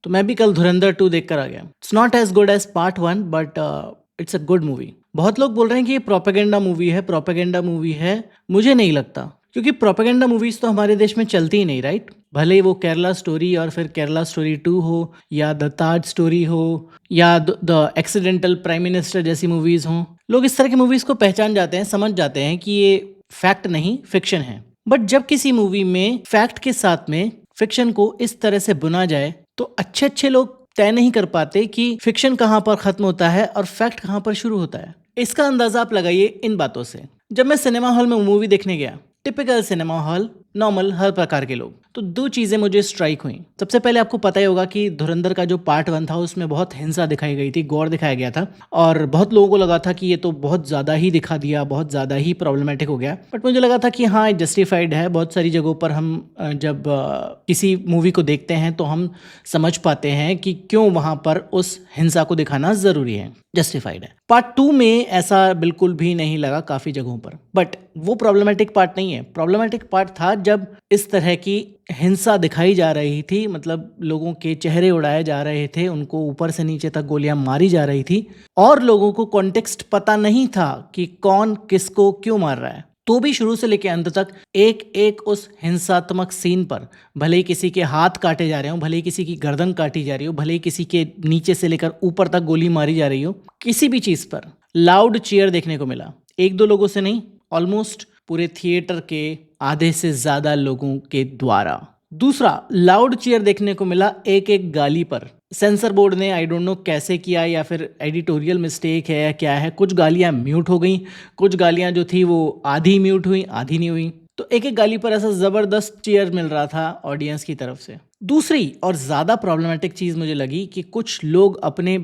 तो मैं भी कल धुरंधर 2 देख कर आ गया। It's not as good as part 1 but it's a good movie. बहुत लोग बोल रहे हैं कि ये प्रोपेगेंडा मूवी है, प्रोपेगेंडा मूवी है। मुझे नहीं लगता, क्योंकि प्रोपेगेंडा मूवीज तो हमारे देश में चलती ही नहीं, राइट? भले ही वो केरला स्टोरी और फिर केरला स्टोरी 2 हो, या द ताज स्टोरी हो, या द एक्सीडेंटल प्राइम मिनिस्टर जैसी मूवीज हों, लोग इस तरह की मूवीज को पहचान जाते हैं, समझ जाते हैं कि ये फैक्ट नहीं फिक्शन है। बट जब किसी मूवी में फैक्ट के साथ में फिक्शन को इस तरह से बुना जाए तो अच्छे अच्छे लोग तय नहीं कर पाते कि फिक्शन कहाँ पर खत्म होता है और फैक्ट कहाँ पर शुरू होता है। इसका अंदाजा आप लगाइए इन बातों से। जब मैं सिनेमा हॉल में मूवी देखने गया, टिपिकल सिनेमा हॉल, नॉर्मल हर प्रकार के लोग, तो दो चीजें मुझे स्ट्राइक हुई। सबसे पहले आपको पता ही होगा कि धुरंधर का जो पार्ट 1 था उसमें बहुत हिंसा दिखाई गई थी, गौर दिखाया गया था, और बहुत लोगों को लगा था कि ये तो बहुत ज्यादा ही दिखा दिया, बहुत ज्यादा ही प्रॉब्लमेटिक हो गया। बट मुझे लगा था कि हाँ, जस्टिफाइड है। बहुत सारी जगहों पर हम जब किसी मूवी को देखते हैं तो हम समझ पाते हैं कि क्यों वहां पर उस हिंसा को दिखाना जरूरी है, जस्टिफाइड है। पार्ट 2 में ऐसा बिल्कुल भी नहीं लगा काफी जगहों पर। बट वो प्रॉब्लमेटिक पार्ट नहीं है। प्रॉब्लमेटिक पार्ट था जब इस तरह की हिंसा दिखाई जा रही थी, मतलब लोगों के चेहरे उड़ाए जा रहे थे, उनको ऊपर से नीचे तक गोलियां मारी जा रही थी, और लोगों को कॉन्टेक्स्ट पता नहीं था कि कौन किसको क्यों मार रहा है। तो भी शुरू से लेकर अंत तक एक एक उस हिंसात्मक सीन पर, भले ही किसी के हाथ काटे जा रहे हो, भले ही किसी की गर्दन काटी जा रही हो, भले ही किसी के नीचे से लेकर ऊपर तक गोली मारी जा रही हो, किसी भी चीज पर लाउड चीयर देखने को मिला। एक दो लोगों से नहीं, ऑलमोस्ट पूरे थिएटर के आधे से ज्यादा लोगों के द्वारा। दूसरा, लाउड चीयर देखने को मिला एक एक गाली पर। सेंसर बोर्ड ने आई डोंट नो कैसे किया, या फिर एडिटोरियल मिस्टेक है या क्या है, कुछ गालियां म्यूट हो गई, कुछ गालियां जो थी वो आधी म्यूट हुई, आधी नहीं हुई। तो एक एक गाली पर ऐसा जबरदस्त चीयर मिल रहा था ऑडियंस की तरफ से। दूसरी और ज्यादा प्रॉब्लमेटिक चीज मुझे लगी कि कुछ लोग अपने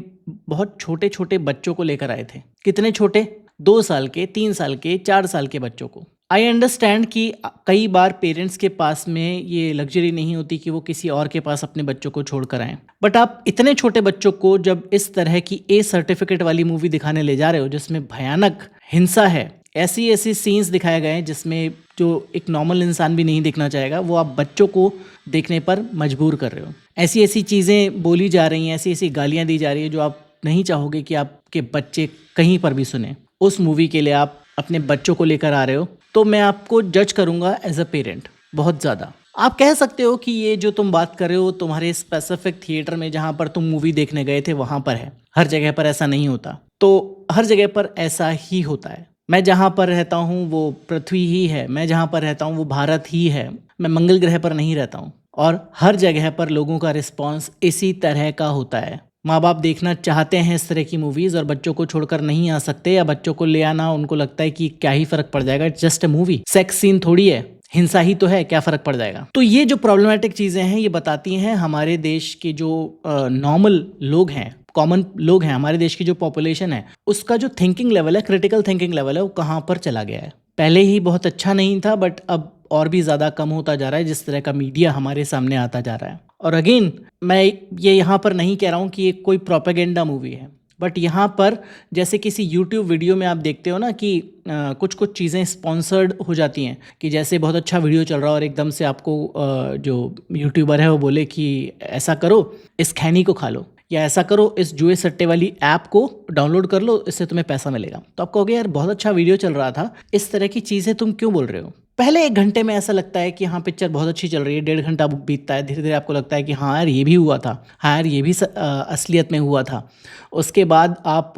बहुत छोटे छोटे बच्चों को लेकर आए थे। कितने छोटे? 2 साल के, 3 साल के, 4 साल के बच्चों को। आई अंडरस्टैंड कि कई बार पेरेंट्स के पास में ये लग्जरी नहीं होती कि वो किसी और के पास अपने बच्चों को छोड़ कर आएं। बट आप इतने छोटे बच्चों को जब इस तरह की ए सर्टिफिकेट वाली मूवी दिखाने ले जा रहे हो जिसमें भयानक हिंसा है, ऐसी ऐसी सीन्स दिखाए गए हैं जिसमें जो एक नॉर्मल इंसान भी नहीं देखना चाहेगा, वो आप बच्चों को देखने पर मजबूर कर रहे हो। ऐसी ऐसी चीज़ें बोली जा रही हैं, ऐसी ऐसी गालियाँ दी जा रही है जो आप नहीं चाहोगे कि आपके बच्चे कहीं पर भी सुने। उस मूवी के लिए आप अपने बच्चों को लेकर आ रहे हो, तो मैं आपको जज करूंगा एज अ पेरेंट बहुत ज़्यादा। आप कह सकते हो कि ये जो तुम बात कर रहे हो तुम्हारे स्पेसिफिक थिएटर में जहां पर तुम मूवी देखने गए थे वहां पर है, हर जगह पर ऐसा नहीं होता। तो हर जगह पर ऐसा ही होता है। मैं जहां पर रहता हूं वो पृथ्वी ही है, मैं जहां पर रहता हूं वो भारत ही है, मैं मंगल ग्रह पर नहीं रहता हूं। और हर जगह पर लोगों का रिस्पॉन्स इसी तरह का होता है। माँ बाप देखना चाहते हैं इस तरह की मूवीज और बच्चों को छोड़कर नहीं आ सकते, या बच्चों को ले आना उनको लगता है कि क्या ही फर्क पड़ जाएगा, it's just a movie, sex scene थोड़ी है, हिंसा ही तो है, क्या फर्क पड़ जाएगा। तो ये जो प्रॉब्लमेटिक चीजें हैं ये बताती हैं हमारे देश के जो नॉर्मल लोग हैं, कॉमन लोग हैं, हमारे देश की जो पॉपुलेशन है, उसका जो थिंकिंग लेवल है, क्रिटिकल थिंकिंग लेवल है, वो कहाँ पर चला गया है। पहले ही बहुत अच्छा नहीं था, बट अब और भी ज़्यादा कम होता जा रहा है जिस तरह का मीडिया हमारे सामने आता जा रहा है। और अगेन, मैं ये यहाँ पर नहीं कह रहा हूँ कि ये कोई प्रोपेगेंडा मूवी है, बट यहाँ पर जैसे किसी यूट्यूब वीडियो में आप देखते हो ना कि कुछ कुछ चीज़ें स्पॉन्सर्ड हो जाती हैं, कि जैसे बहुत अच्छा वीडियो चल रहा हो और एकदम से आपको जो यूट्यूबर है वो बोले कि ऐसा करो, इस खैनी को खा लो, या ऐसा करो, इस जुए सट्टे वाली ऐप को डाउनलोड कर लो, इससे तुम्हें पैसा मिलेगा। तो आप कहोगे यार बहुत अच्छा वीडियो चल रहा था, इस तरह की चीज़ें तुम क्यों बोल रहे हो? पहले 1 घंटे में ऐसा लगता है कि हाँ पिक्चर बहुत अच्छी चल रही है, 1.5 घंटा बीतता है, धीरे धीरे आपको लगता है कि हाँ यार ये भी हुआ था, हाँ यार ये भी असलियत में हुआ था। उसके बाद आप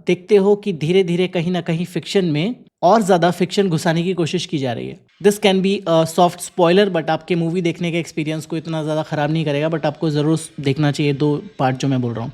देखते हो कि धीरे धीरे कहीं ना कहीं फिक्शन में और ज़्यादा फिक्शन घुसाने की कोशिश की जा रही है। This can be a soft spoiler, but आपके मूवी देखने के एक्सपीरियंस को इतना ज़्यादा ख़राब नहीं करेगा, बट आपको ज़रूर देखना चाहिए 2 पार्ट जो मैं बोल रहा हूँ।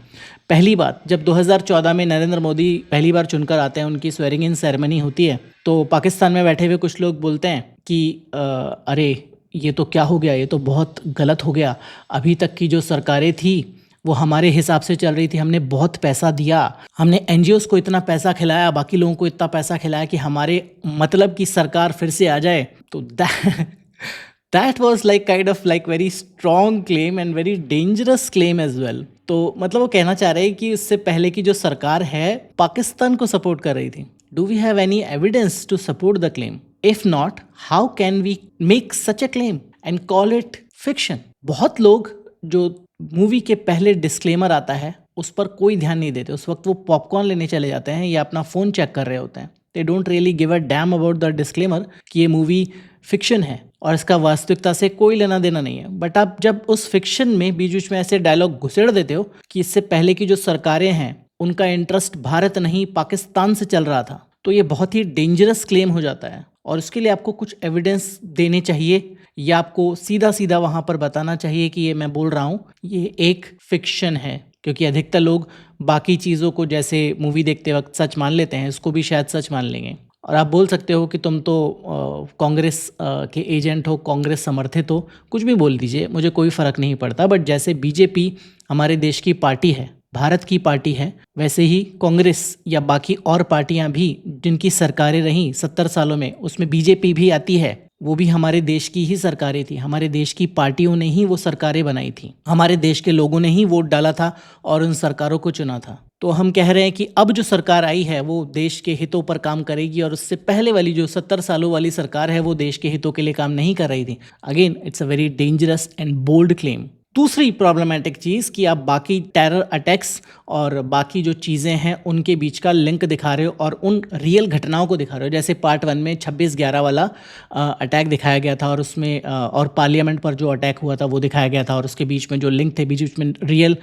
पहली बात, जब 2014 में नरेंद्र मोदी पहली बार चुनकर आते हैं, उनकी स्वेरिंग इन सेरेमनी होती है, तो पाकिस्तान में बैठे हुए कुछ लोग बोलते हैं कि अरे ये तो क्या हो गया, ये तो बहुत गलत हो गया, अभी तक की जो सरकारें थी वो हमारे हिसाब से चल रही थी, हमने बहुत पैसा दिया, हमने एनजीओस को इतना पैसा खिलाया, बाकी लोगों को इतना पैसा खिलाया कि हमारे मतलब की सरकार फिर से आ जाए। तो that was like kind of like very strong claim and very dangerous claim as well. तो मतलब वो कहना चाह रहे हैं कि इससे पहले की जो सरकार है पाकिस्तान को सपोर्ट कर रही थी। Do we have any evidence to support the claim? If not, how can we make such a claim and call it fiction? बहुत लोग जो मूवी के पहले डिस्क्लेमर आता है उस पर कोई ध्यान नहीं देते। उस वक्त वो पॉपकॉर्न लेने चले जाते हैं या अपना फ़ोन चेक कर रहे होते हैं। They don't really give a damn about the disclaimer कि ये मूवी फिक्शन है और इसका वास्तविकता से कोई लेना देना नहीं है। बट आप जब उस फिक्शन में बीच बीच में ऐसे डायलॉग घुसेड़ देते हो कि इससे पहले की जो सरकारें हैं उनका इंटरेस्ट भारत नहीं पाकिस्तान से चल रहा था, तो ये बहुत ही डेंजरस क्लेम हो जाता है और इसके लिए आपको कुछ एविडेंस देने चाहिए या आपको सीधा सीधा वहां पर बताना चाहिए कि ये मैं बोल रहा हूँ ये एक फिक्शन है। क्योंकि अधिकतर लोग बाकी चीज़ों को जैसे मूवी देखते वक्त सच मान लेते हैं, इसको भी शायद सच मान लेंगे। और आप बोल सकते हो कि तुम तो कांग्रेस के एजेंट हो, कांग्रेस समर्थित हो, कुछ भी बोल दीजिए, मुझे कोई फ़र्क नहीं पड़ता। बट जैसे बीजेपी हमारे देश की पार्टी है, भारत की पार्टी है, वैसे ही कांग्रेस या बाकी और पार्टियां भी जिनकी सरकारें रहीं 70 सालों में, उसमें बीजेपी भी आती है। वो भी हमारे देश की ही सरकारें थी, हमारे देश की पार्टियों ने ही वो सरकारें बनाई थी, हमारे देश के लोगों ने ही वोट डाला था और उन सरकारों को चुना था। तो हम कह रहे हैं कि अब जो सरकार आई है वो देश के हितों पर काम करेगी और उससे पहले वाली जो 70 सालों वाली सरकार है वो देश के हितों के लिए काम नहीं कर रही थी। Again it's a very dangerous and bold claim. दूसरी प्रॉब्लमेटिक चीज़ कि आप बाकी टेरर अटैक्स और बाकी जो चीज़ें हैं उनके बीच का लिंक दिखा रहे हो और उन रियल घटनाओं को दिखा रहे हो। जैसे पार्ट 1 में 26/11 वाला अटैक दिखाया गया था और उसमें और पार्लियामेंट पर जो अटैक हुआ था वो दिखाया गया था और उसके बीच में जो लिंक थे, बीच बीच में रियल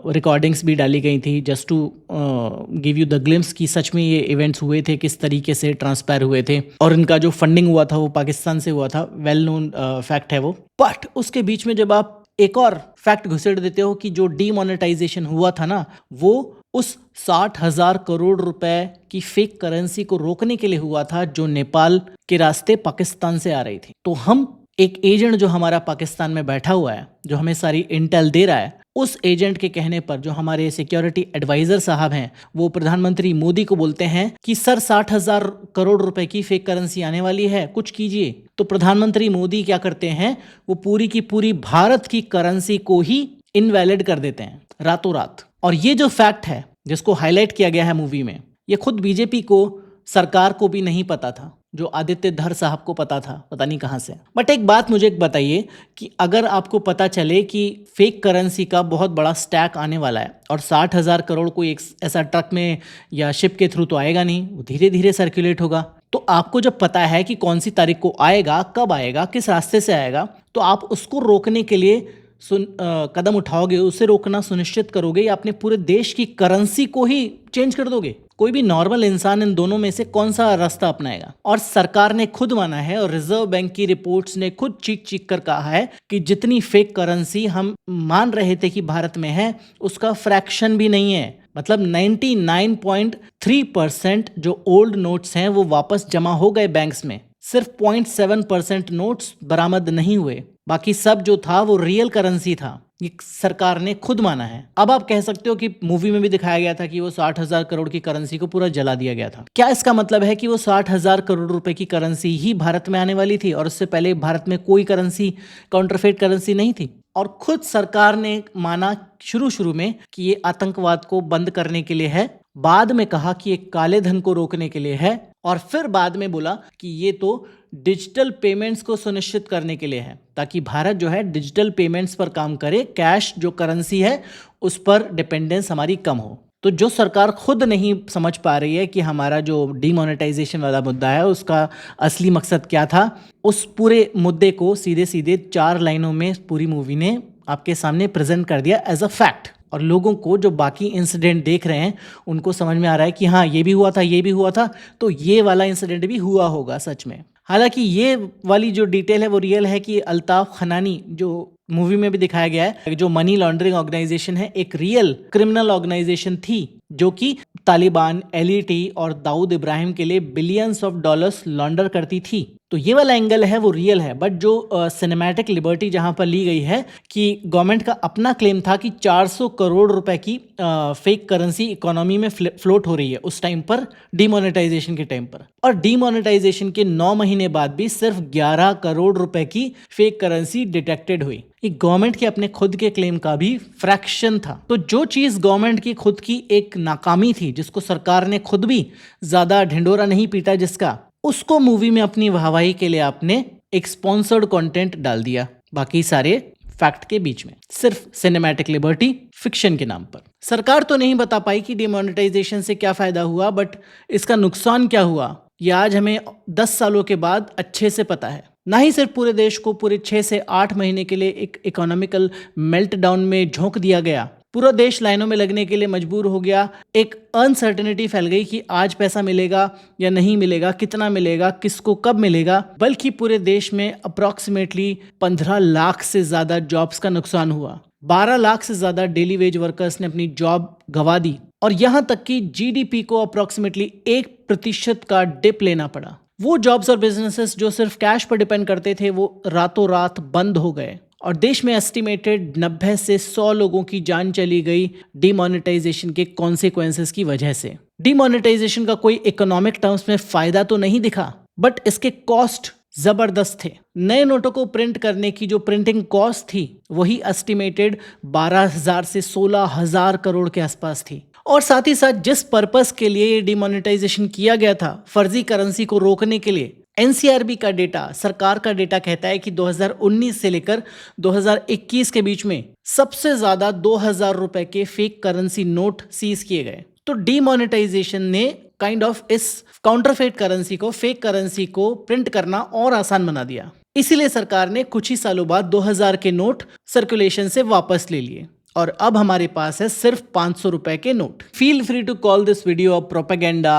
रिकॉर्डिंग्स भी डाली गई थी just to give you the glimpse कि सच में ये इवेंट्स हुए थे, किस तरीके से ट्रांसपायर हुए थे और इनका जो फंडिंग हुआ था वो पाकिस्तान से हुआ था। वेल नोन फैक्ट है वो। बट उसके बीच में जब आप एक और फैक्ट घुसेड़ देते हो कि जो डीमोनेटाइजेशन हुआ था ना, वो उस 60,000 करोड़ रुपए की फेक करेंसी को रोकने के लिए हुआ था जो नेपाल के रास्ते पाकिस्तान से आ रही थी। तो हम एक एजेंट जो हमारा पाकिस्तान में बैठा हुआ है, जो हमें सारी इंटेल दे रहा है, उस एजेंट के कहने पर जो हमारे सिक्योरिटी एडवाइजर साहब हैं वो प्रधानमंत्री मोदी को बोलते हैं कि सर 60,000 करोड़ रुपए की फेक करेंसी आने वाली है, कुछ कीजिए। तो प्रधानमंत्री मोदी क्या करते हैं, वो पूरी की पूरी भारत की करेंसी को ही इनवैलिड कर देते हैं रातों रात। और ये जो फैक्ट है जिसको हाईलाइट किया गया है मूवी में, ये खुद बीजेपी को, सरकार को भी नहीं पता था, जो आदित्य धर साहब को पता था, पता नहीं कहां से। बट एक बात मुझे बताइए कि अगर आपको पता चले कि फेक करेंसी का बहुत बड़ा स्टैक आने वाला है और 60,000 करोड़ कोई एक ऐसा ट्रक में या शिप के थ्रू तो आएगा नहीं, वो धीरे धीरे सर्कुलेट होगा। तो आपको जब पता है कि कौन सी तारीख को आएगा, कब आएगा, किस रास्ते से आएगा, तो आप उसको रोकने के लिए कदम उठाओगे, उसे रोकना सुनिश्चित करोगे या अपने पूरे देश की करेंसी को ही चेंज कर दोगे? कोई भी नॉर्मल इंसान इन दोनों में से कौन सा रास्ता अपनाएगा? और सरकार ने खुद माना है और रिजर्व बैंक की रिपोर्ट्स ने खुद चीख चीख कर कहा है कि जितनी फेक करेंसी हम मान रहे थे कि भारत में है, उसका फ्रैक्शन भी नहीं है। मतलब 99.3% जो ओल्ड नोट्स हैं वो वापस जमा हो गए बैंक्स में, सिर्फ 0.7% नोट्स बरामद नहीं हुए, बाकी सब जो था वो रियल करेंसी था। ये सरकार ने खुद माना है। अब आप कह सकते हो कि मूवी में भी दिखाया गया था कि वो 60,000 करोड़ की करेंसी को पूरा जला दिया गया था। क्या इसका मतलब है कि वो 60,000 करोड़ रुपए की करेंसी ही भारत में आने वाली थी और उससे पहले भारत में कोई करेंसी, काउंटरफेट करेंसी नहीं थी? और खुद सरकार ने माना शुरू में कि ये आतंकवाद को बंद करने के लिए है, बाद में कहा कि ये काले धन को रोकने के लिए है और फिर बाद में बोला कि ये तो डिजिटल पेमेंट्स को सुनिश्चित करने के लिए है, ताकि भारत जो है डिजिटल पेमेंट्स पर काम करे, कैश जो करेंसी है उस पर डिपेंडेंस हमारी कम हो। तो जो सरकार खुद नहीं समझ पा रही है कि हमारा जो डीमोनेटाइजेशन वाला मुद्दा है उसका असली मकसद क्या था, उस पूरे मुद्दे को सीधे सीधे 4 लाइनों में पूरी मूवी ने आपके सामने प्रेजेंट कर दिया एज अ फैक्ट। और लोगों को जो बाकी इंसिडेंट देख रहे हैं उनको समझ में आ रहा है कि हाँ ये भी हुआ था, ये भी हुआ था, तो ये वाला इंसिडेंट भी हुआ होगा सच में। हालांकि ये वाली जो डिटेल है वो रियल है कि अल्ताफ खनानी, जो मूवी में भी दिखाया गया है, जो मनी लॉन्ड्रिंग ऑर्गेनाइजेशन है, एक रियल क्रिमिनल ऑर्गेनाइजेशन थी जो कि तालिबान, एलईटी और दाऊद इब्राहिम के लिए बिलियंस ऑफ डॉलर्स लॉन्डर करती थी। तो ये वाला एंगल है वो रियल है। बट जो सिनेमैटिक लिबर्टी जहां पर ली गई है कि गवर्नमेंट का अपना क्लेम था कि 400 करोड़ रुपए की फेक करेंसी इकोनॉमी में फ्लोट हो रही है उस टाइम पर, डीमोनेटाइजेशन के टाइम पर, और डीमोनेटाइजेशन के 9 महीने बाद भी सिर्फ 11 करोड़ रुपए की फेक करेंसी डिटेक्टेड हुई। ये गवर्नमेंट के अपने खुद के क्लेम का भी फ्रैक्शन था। तो जो चीज गवर्नमेंट की खुद की एक नाकामी थी, जिसको सरकार ने खुद भी ज्यादा ढिंडोरा नहीं पीटा जिसका, उसको मूवी में अपनी वाहवाही के लिए आपने एक स्पॉन्सर्ड कंटेंट डाल दिया, बाकी सारे फैक्ट के बीच में, सिर्फ सिनेमैटिक लिबर्टी फिक्शन के नाम पर। सरकार तो नहीं बता पाई कि डिमोनेटाइजेशन से क्या फायदा हुआ, बट इसका नुकसान क्या हुआ ये आज हमें 10 सालों के बाद अच्छे से पता है। ना ही सिर्फ पूरे देश को पूरे 6 से 8 महीने के लिए एक इकोनॉमिकल मेल्टडाउन में झोंक दिया गया, पूरा देश लाइनों में लगने के लिए मजबूर हो गया, एक अनसर्टेनिटी फैल गई कि आज पैसा मिलेगा या नहीं मिलेगा, कितना मिलेगा, किसको कब मिलेगा, बल्कि पूरे देश में अप्रॉक्सीमेटली 15 लाख से ज्यादा जॉब्स का नुकसान हुआ। 12 लाख से ज्यादा डेली वेज वर्कर्स ने अपनी जॉब गंवा दी और यहां तक कि जीडीपी को अप्रॉक्सीमेटली 1% का डिप लेना पड़ा। वो जॉब्स और बिजनेसेस जो सिर्फ कैश पर डिपेंड करते थे वो रातों रात बंद हो गए और देश में एस्टिमेटेड 90 से 100 लोगों की जान चली गई डिमोनेटाइजेशन के कॉन्सिक्वेंसेस की वजह से। डिमोनेटाइजेशन का कोई इकोनॉमिक टर्म्स में फायदा तो नहीं दिखा, बट इसके कॉस्ट जबरदस्त थे। नए नोटों को प्रिंट करने की जो प्रिंटिंग कॉस्ट थी वही एस्टिमेटेड 12,000 से 16,000 करोड़ के आसपास थी। और साथ ही साथ जिस पर्पस के लिए ये डिमोनेटाइजेशन किया गया था, फर्जी करेंसी को रोकने के लिए, एनसीआरबी का डेटा, सरकार का डेटा कहता है कि 2019 से लेकर 2021 के बीच में सबसे ज्यादा 2,000 रुपए के फेक करेंसी नोट सीज किए गए। तो डिमोनेटाइजेशन ने काइंड ऑफ इस काउंटरफेट करेंसी को, फेक करेंसी को प्रिंट करना और आसान बना दिया। इसीलिए सरकार ने कुछ ही सालों बाद 2000 के नोट सर्कुलेशन से वापस ले लिए और अब हमारे पास है सिर्फ 500 रुपए के नोट। Feel free to call this video propaganda,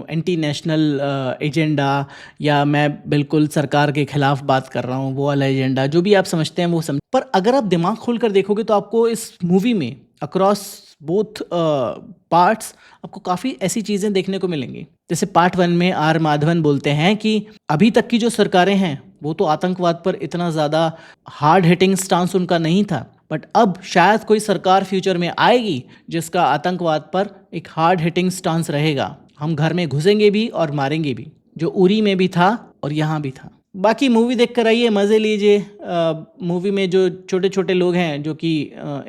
anti national agenda, या मैं बिल्कुल सरकार के खिलाफ बात कर रहा हूँ, वो वाला एजेंडा, जो भी आप समझते हैं वो समझ। पर अगर आप दिमाग खोलकर देखोगे तो आपको इस मूवी में अक्रॉस बोथ पार्ट्स आपको काफ़ी ऐसी चीज़ें देखने को मिलेंगी। जैसे पार्ट 1 में आर माधवन बोलते हैं कि अभी तक की जो सरकारें हैं वो तो आतंकवाद पर इतना ज़्यादा हार्ड हिटिंग स्टांस उनका नहीं था, बट अब शायद कोई सरकार फ्यूचर में आएगी जिसका आतंकवाद पर एक हार्ड हिटिंग स्टांस रहेगा। हम घर में घुसेंगे भी और मारेंगे भी, जो उरी में भी था और यहाँ भी था। बाकी मूवी देख कर आइए, मज़े लीजिए। मूवी में जो छोटे छोटे लोग हैं जो कि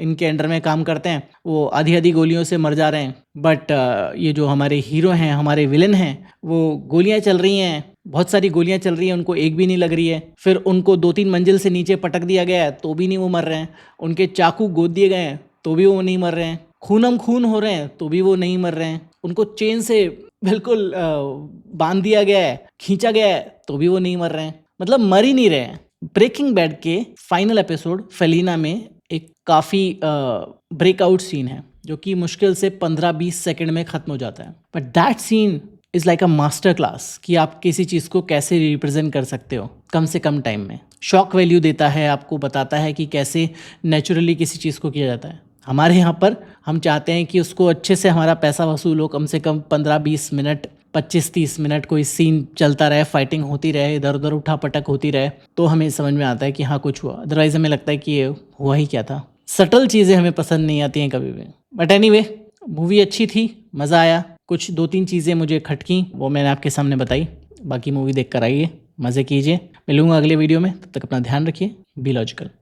इनके अंडर में काम करते हैं वो आधी आधी गोलियों से मर जा रहे हैं, बट ये जो हमारे हीरो हैं, हमारे विलन हैं, वो गोलियां चल रही हैं, बहुत सारी गोलियां चल रही हैं, उनको एक भी नहीं लग रही है। फिर उनको 2-3 मंजिल से नीचे पटक दिया गया है तो भी नहीं वो मर रहे हैं। उनके चाकू गोद दिए गए हैं तो भी वो नहीं मर रहे हैं। खूनम खून हो रहे हैं तो भी वो नहीं मर रहे हैं। उनको चेन से बिल्कुल बांध दिया गया है, खींचा गया है तो भी वो नहीं मर रहे हैं, मतलब मर ही नहीं रहे हैं। ब्रेकिंग बैड के फाइनल एपिसोड फेलिना में एक काफ़ी ब्रेकआउट सीन है जो कि मुश्किल से 15-20 सेकंड में ख़त्म हो जाता है, but that scene is like a master class कि आप किसी चीज़ को कैसे रिप्रेजेंट कर सकते हो कम से कम टाइम में। शॉक वैल्यू देता है, आपको बताता है कि कैसे नेचुरली किसी चीज़ को किया जाता है। हमारे यहाँ पर हम चाहते हैं कि उसको अच्छे से हमारा पैसा वसूल हो, कम से कम 15-20 मिनट, 25-30 मिनट कोई सीन चलता रहे, फाइटिंग होती रहे, इधर उधर उठा पटक होती रहे, तो हमें समझ में आता है कि हाँ कुछ हुआ। अदरवाइज हमें लगता है कि ये हुआ ही क्या था। सटल चीज़ें हमें पसंद नहीं आती हैं कभी भी। बट एनीवे, मूवी अच्छी थी, मज़ा आया। कुछ 2-3 चीज़ें मुझे खटकी, वो मैंने आपके सामने बताई। बाकी मूवी देख कर आइए, मज़े कीजिए। मिलूंगा अगले वीडियो में, तब तक अपना ध्यान रखिए। Be logical.